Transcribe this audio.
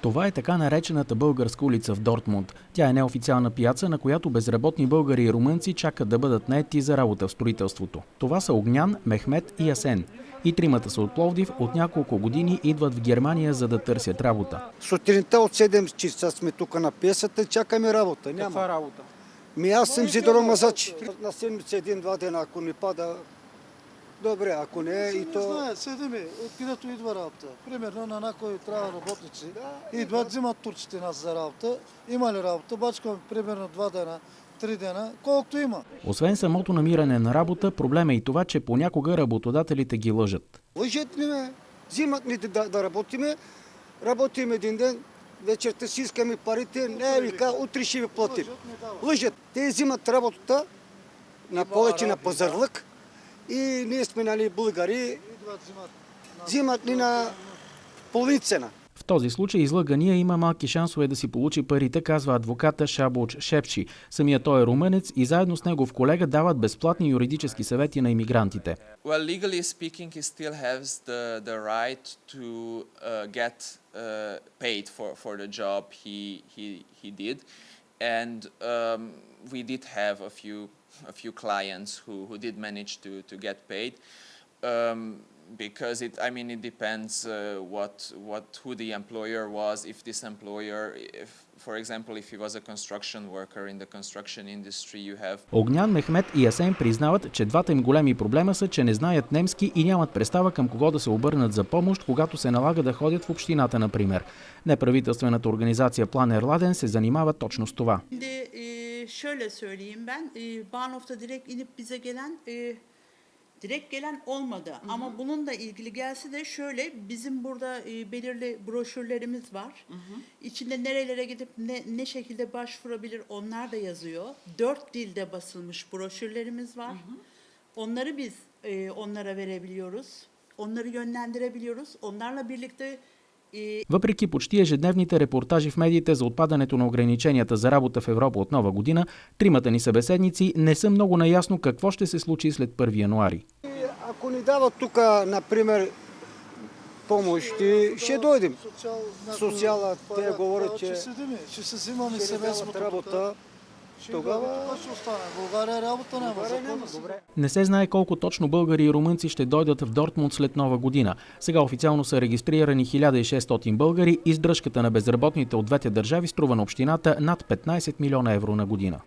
Това е така наречената българска улица в Дортмунд. Тя е неофициална пияца, на която безработни българи и румънци чакат да бъдат наети за работа в строителството. Това са Огнян, Мехмет и Асен. И тримата са от Пловдив, от няколко години идват в Германия, за да търсят работа. Сутринта от 7 часа сме тук на пиесата и чакаме работа. Няма. Каква работа? Аз съм зидоромазач. На седмица един-два дена, ако не пада, добре, ако не е и то... Знае, седиме, откъдето идва работа. Примерно на някои трябва работници. Идват, взимат турците нас за работа. Има ли работа? Бачкаме примерно 2 дена, 3 дена, колкото има. Освен самото намиране на работа, проблем е и това, че понякога работодателите ги лъжат. Лъжат ни ме, взимат ни да работиме, работим един ден, вечерта си искаме парите, не вика, утре ще ви платим. Лъжат. Те взимат работата на повече на пазарлък и ние сме, нали, българи, взимат ни на половин цена. В този случай излъгания има малки шансове да си получи парите, казва адвоката Шабуч Шепчи. Самият той е румънец и заедно с негов колега дават безплатни юридически съвети на имигрантите. Well, legally speaking, he still has the right to get paid for the job he did, and we did have a few clients who did manage to get paid. Because it depends who the employer was. If this employer, for example, if he was a construction worker in the construction industry, you have... Огнян, Мехмет и Асен признават, че двата им големи проблема са, че не знаят немски и нямат представа към кого да се обърнат за помощ, когато се налага да ходят в общината, например. Неправителствената организация План Ерладен се занимава точно с това. Şöyle söyleyeyim ben, Bahnhof'ta direkt gelen olmadı. Hı-hı. Ama bununla ilgili gelse de şöyle, bizim burada belirli broşürlerimiz var. Hı-hı. İçinde nerelere gidip ne şekilde başvurabilir onlar da yazıyor. 4 dilde basılmış broşürlerimiz var. Hı-hı. Onları biz onlara verebiliyoruz. Onları yönlendirebiliyoruz. Onlarla birlikte Въпреки почти ежедневните репортажи в медиите за отпадането на ограниченията за работа в Европа от Нова година, тримата ни събеседници не са много наясно какво ще се случи след 1 януари. Ако ни дават тук, например, помощи, ще дойдем. Социала, те говорят, че ще се взимаме семейството работа. Тогава ще остане. България работа няма. Не се знае колко точно българи и румънци ще дойдат в Дортмунд след Нова година. Сега официално са регистрирани 1600 българи. Издръжката на безработните от двете държави струва на общината над 15 милиона евро на година.